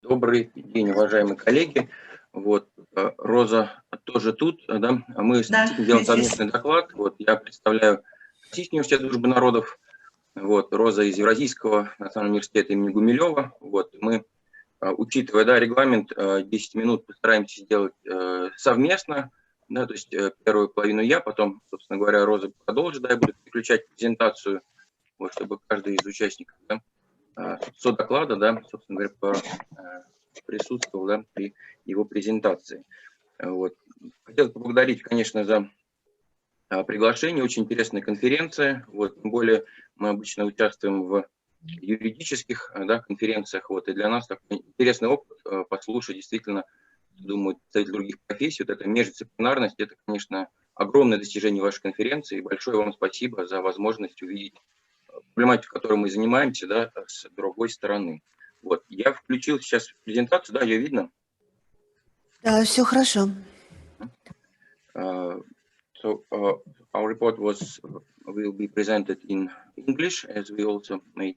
Добрый день, уважаемые коллеги. Вот, Роза тоже тут, да. Мы Да, действительно делаем здесь. совместный доклад. Вот, я представляю Российский университет дружбы народов. Вот, Роза из Евразийского национального университета имени Гумилева. Вот, мы, учитывая, да, регламент, 10 минут постараемся сделать совместно. Да, то есть первую половину я, потом, собственно говоря, Роза продолжит, да, и будет переключать презентацию, вот, чтобы каждый из участников, да, доклада, да, собственно говоря, присутствовал, да, при его презентации. Вот. Хотел поблагодарить, конечно, за приглашение. Очень интересная конференция. Вот. Тем более мы обычно участвуем в юридических, да, конференциях. Вот. И для нас такой интересный опыт послушать действительно, думаю, представители других профессий. Вот эта междисциплинарность, это, конечно, огромное достижение вашей конференции. И большое вам спасибо за возможность увидеть проблематику, которой мы занимаемся, да, с другой стороны. Вот. Я включил сейчас презентацию, да, ее видно? Да, все хорошо. So our report will be presented in English, as we also made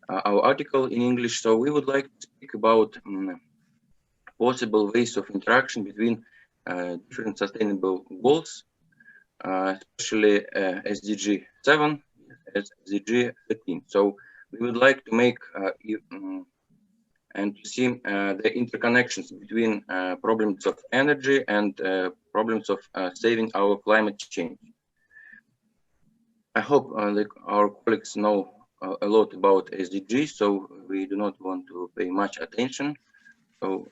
our article in English. So we would like to speak about possible ways of interaction between different sustainable goals, especially SDG 7, SDG 13. So we would like to make and to see the interconnections between problems of energy and problems of saving our climate change. I hope that our colleagues know a lot about SDGs, so we do not want to pay much attention. So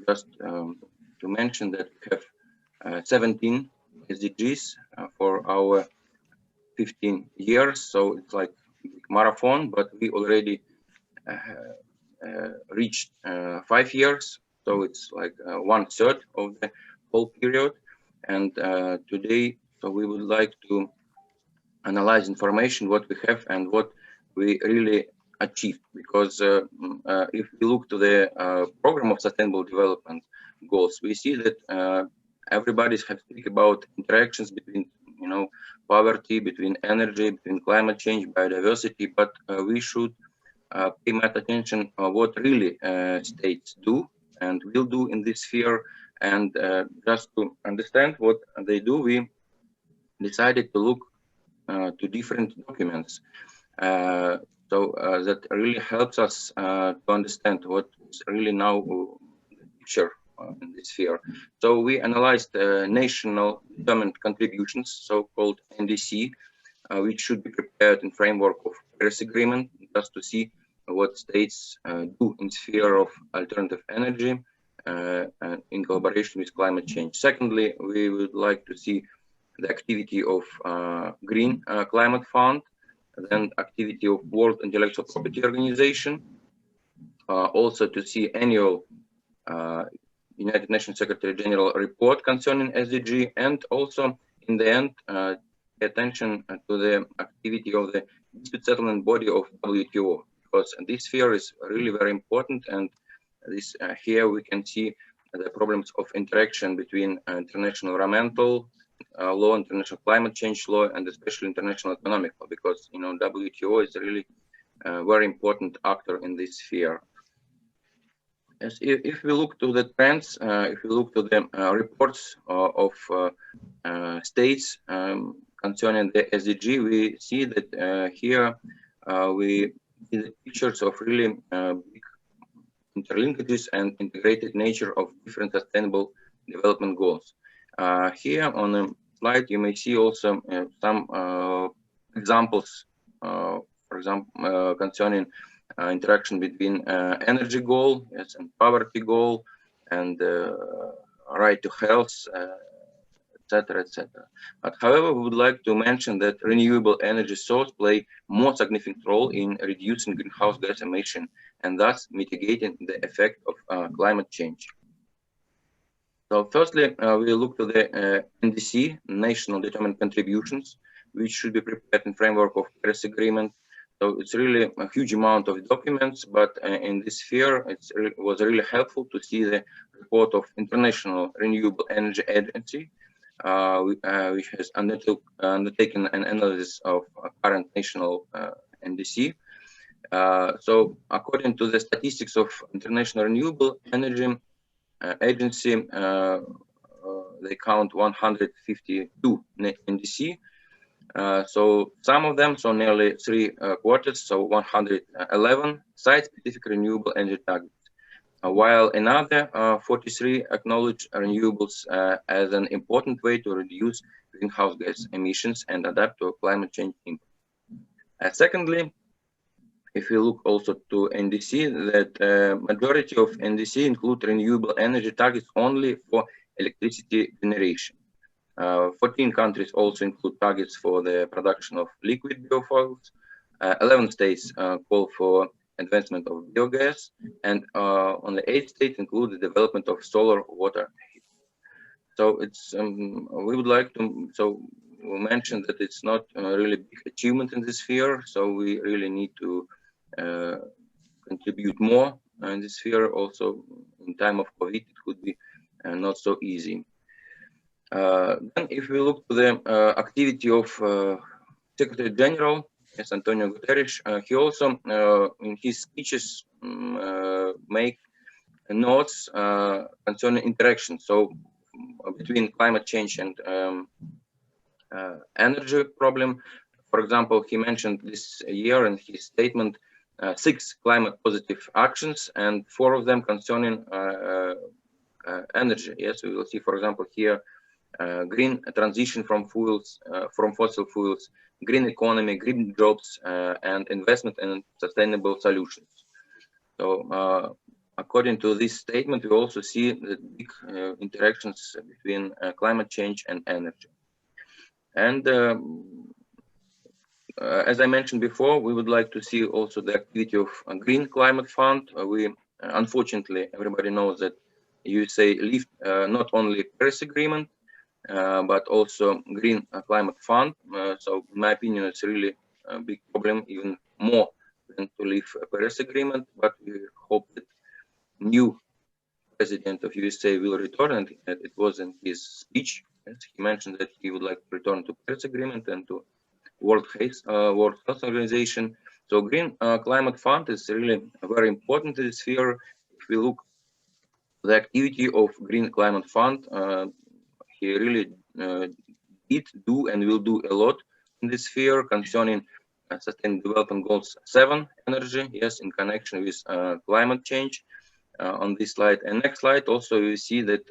just to mention that we have 17 SDGs for our 15 years, so it's like a big marathon, but we already reached 5 years, so it's like 1/3 of the whole period. And today, so we would like to analyze information, what we have and what we really achieved. Because if we look to the program of sustainable development goals, we see that everybody has speak about interactions between, you know, poverty, between energy, between climate change, biodiversity, but we should pay much attention what really states do and will do in this sphere. And just to understand what they do, we decided to look to different documents. That really helps us to understand what is really now the picture in this sphere. So we analyzed national determined contributions, so-called NDC, which should be prepared in framework of Paris Agreement, just to see what states do in sphere of alternative energy in collaboration with climate change. Secondly, we would like to see the activity of Green Climate Fund, then activity of World Intellectual Property Organization, also to see annual United Nations Secretary General report concerning SDG, and also in the end, pay attention to the activity of the dispute settlement body of WTO, because this sphere is really very important. And this here we can see the problems of interaction between international environmental law, international climate change law, and especially international economic law, because, you know, WTO is really a very important actor in this sphere. As if we look to the trends, if we look to the reports of states concerning the SDG, we see that here we see the pictures of really big interlinkages and integrated nature of different sustainable development goals. Here on the slide, you may see also some examples, for example, concerning interaction between energy goal, yes, and poverty goal, and right to health, etc., etc. But however, we would like to mention that renewable energy sources play more significant role in reducing greenhouse gas emission and thus mitigating the effect of climate change. So firstly, we look to the NDC, National Determined Contributions, which should be prepared in framework of Paris Agreement. So it's really a huge amount of documents, but in this sphere, it was really helpful to see the report of International Renewable Energy Agency, which has undertaken an analysis of current national NDC. So according to the statistics of International Renewable Energy Agency, they count 152 NDC. So some of them, so nearly 3/4, so 111 site-specific renewable energy targets, while another 43 acknowledge renewables as an important way to reduce greenhouse gas emissions and adapt to climate change impact. Secondly, if we look also to NDC, that majority of NDC include renewable energy targets only for electricity generation. 14 countries also include targets for the production of liquid biofuels. 11 states call for advancement of biogas, and only 8 states include the development of solar water heat. So it's we would like to mention that it's not a really big achievement in this sphere. So we really need to contribute more in this sphere. Also, in time of COVID, it could be not so easy. Then if we look to the activity of Secretary General, yes, Antonio Guterres, he also in his speeches make notes concerning interaction, so between climate change and energy problem. For example, he mentioned this year in his statement 6 climate positive actions, and 4 of them concerning energy. Yes, we will see, for example, here green transition from fossil fuels, green economy, green jobs, and investment in sustainable solutions. So according to this statement, we also see the big interactions between climate change and energy. And as I mentioned before, we would like to see also the activity of a Green Climate Fund. We unfortunately, everybody knows that USA left not only Paris Agreement, but also Green Climate Fund. So in my opinion, it's really a big problem, even more than to leave a Paris Agreement. But we hope that new president of USA will return, and it was in his speech. Yes, he mentioned that he would like to return to Paris Agreement and to World Health Organization. So Green Climate Fund is really very important in this sphere. If we look at the activity of Green Climate Fund, he really did do and will do a lot in this sphere concerning Sustainable Development Goals 7 energy, yes, in connection with climate change on this slide. And next slide, also you see that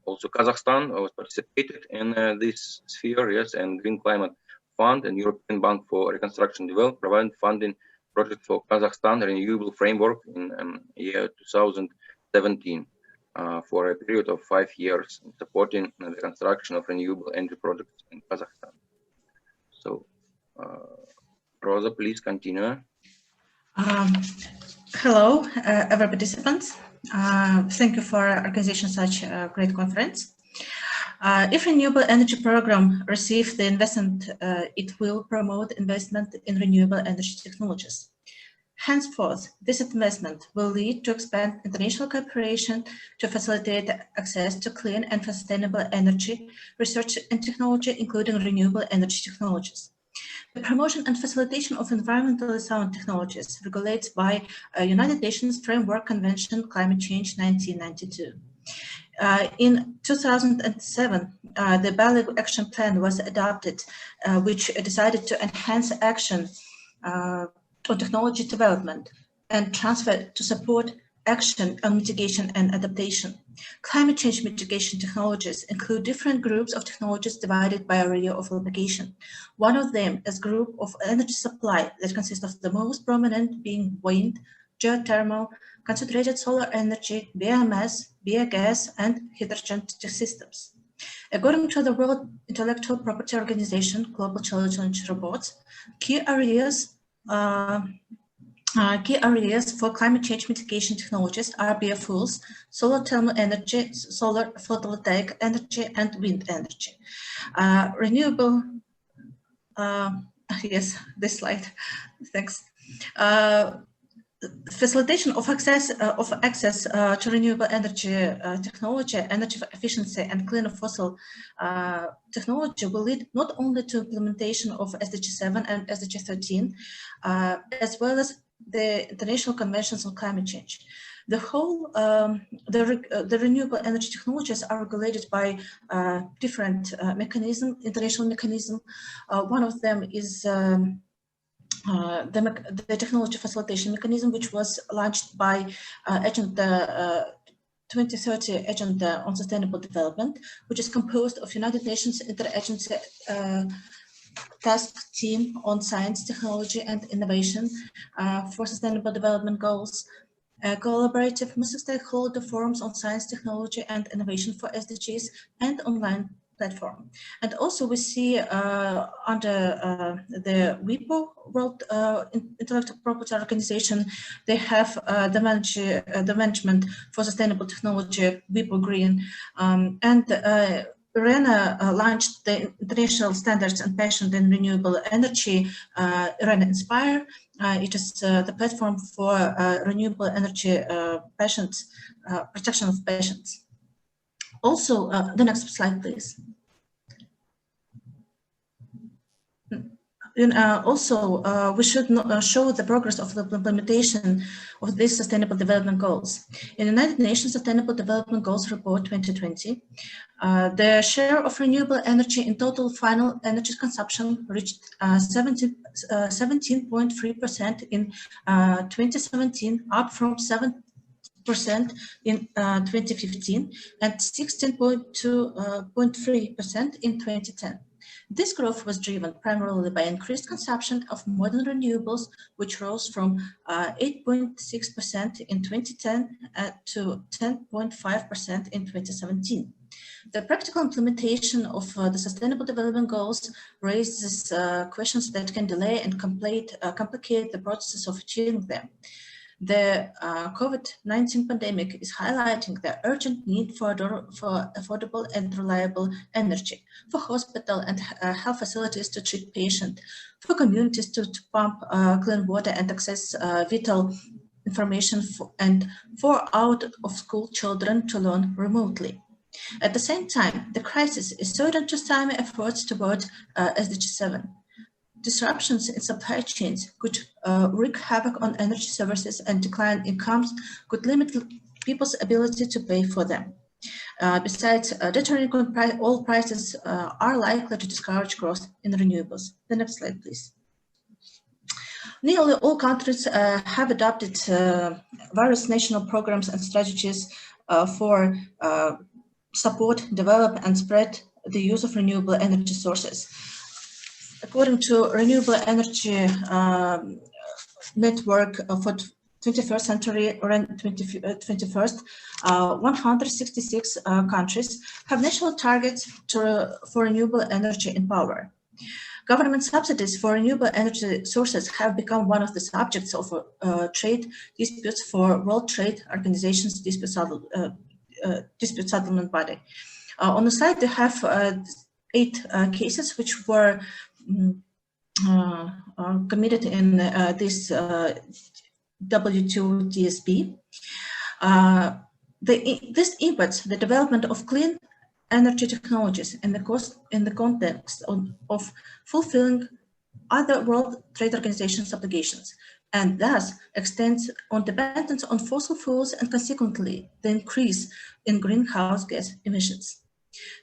also Kazakhstan was participated in this sphere, yes, and Green Climate Fund and European Bank for Reconstruction and Development provided funding project for Kazakhstan Renewable Framework in year 2017 for a period of 5 years, supporting the construction of renewable energy projects in Kazakhstan. So, Rosa, please continue. Hello, every participants. Thank you for organizing such a great conference. If renewable energy program receives the investment, it will promote investment in renewable energy technologies. Henceforth, this investment will lead to expand international cooperation to facilitate access to clean and sustainable energy, research and technology, including renewable energy technologies. The promotion and facilitation of environmentally sound technologies regulates by United Nations Framework Convention Climate Change 1992. In 2007, the Bali Action Plan was adopted, which decided to enhance action on technology development and transfer to support action on mitigation and adaptation. Climate change mitigation technologies include different groups of technologies divided by area of application. One of them is a group of energy supply that consists of the most prominent being wind, geothermal, concentrated solar energy, biomass, biogas, and hydrogen systems. According to the World Intellectual Property Organization Global Challenge Reports, key areas for climate change mitigation technologies are biofuels, solar thermal energy, solar photovoltaic energy, and wind energy. Renewable, yes, this slide, thanks. facilitation of access to renewable energy technology, energy efficiency, and cleaner fossil technology will lead not only to implementation of SDG 7 and SDG 13, as well as the international conventions on climate change. The whole, the renewable energy technologies are regulated by different international mechanism. One of them is the technology facilitation mechanism, which was launched by Agenda 2030 Agenda on Sustainable Development, which is composed of United Nations Interagency Task Team on Science, Technology and Innovation for Sustainable Development Goals, collaborative multi-stakeholder forums on science, technology and innovation for SDGs, and online platform. And also we see under the WIPO, World Intellectual Property Organization, they have the management for sustainable technology, WIPO Green, and IRENA launched the international standards and passion in renewable energy, IRENA Inspire. It is the platform for renewable energy passions, protection of passions. Also, the next slide, please. We should show the progress of the implementation of these Sustainable Development Goals. In the United Nations Sustainable Development Goals Report 2020, the share of renewable energy in total final energy consumption reached 17.3% in 2017, up from 7% in 2015 and 16.3% in 2010. This growth was driven primarily by increased consumption of modern renewables, which rose from 8.6% in 2010 to 10.5% in 2017. The practical implementation of the Sustainable Development Goals raises questions that can delay and complicate the process of achieving them. The COVID-19 pandemic is highlighting the urgent need for affordable and reliable energy, for hospital and health facilities to treat patients, for communities to pump clean water and access vital information, and for out-of-school children to learn remotely. At the same time, the crisis is certain to stymie efforts toward SDG 7. Disruptions in supply chains could wreak havoc on energy services, and decline incomes could limit people's ability to pay for them. Besides, deterring oil prices are likely to discourage growth in renewables. The next slide, please. Nearly all countries have adopted various national programs and strategies for support, develop, and spread the use of renewable energy sources. According to Renewable Energy Network for 21st century, around 21st, 166 countries have national targets for renewable energy in power. Government subsidies for renewable energy sources have become one of the subjects of trade disputes for World Trade Organization's dispute settlement body. On the slide, they have 8 cases which were committed in this WTO DSP. This impacts the development of clean energy technologies in the context of fulfilling other World Trade Organization's obligations, and thus extends on dependence on fossil fuels and consequently the increase in greenhouse gas emissions.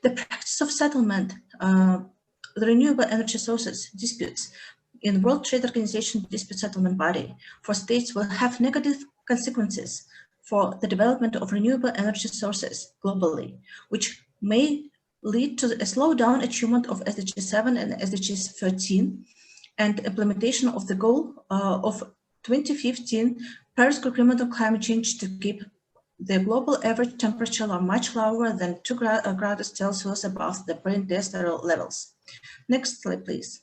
The practice of settlement the renewable energy sources disputes in World Trade Organization dispute settlement body for states will have negative consequences for the development of renewable energy sources globally, which may lead to a slowdown achievement of SDG 7 and SDG 13 and implementation of the goal of 2015 Paris Agreement on climate change to keep the global average temperature much lower than 2 degrees Celsius above the pre-industrial levels. Next slide, please.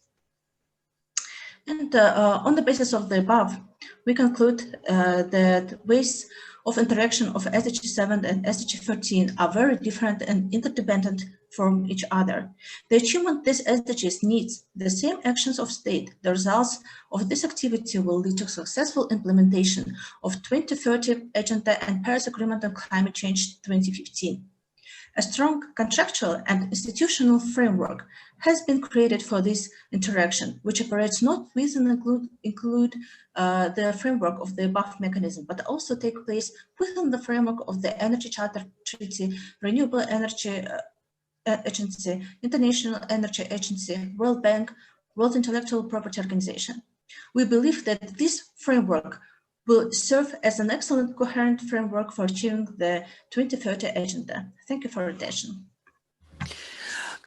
And on the basis of the above, we conclude that ways of interaction of SDG 7 and SDG 13 are very different and interdependent from each other. The achievement of these SDGs needs the same actions of state. The results of this activity will lead to successful implementation of 2030 Agenda and Paris Agreement on Climate Change 2015. A strong contractual and institutional framework has been created for this interaction, which operates not within the framework of the above mechanism, but also take place within the framework of the Energy Charter Treaty, Renewable Energy Agency, International Energy Agency, World Bank, World Intellectual Property Organization. We believe that this framework will serve as an excellent coherent framework for achieving the 2030 Agenda. Thank you for your attention.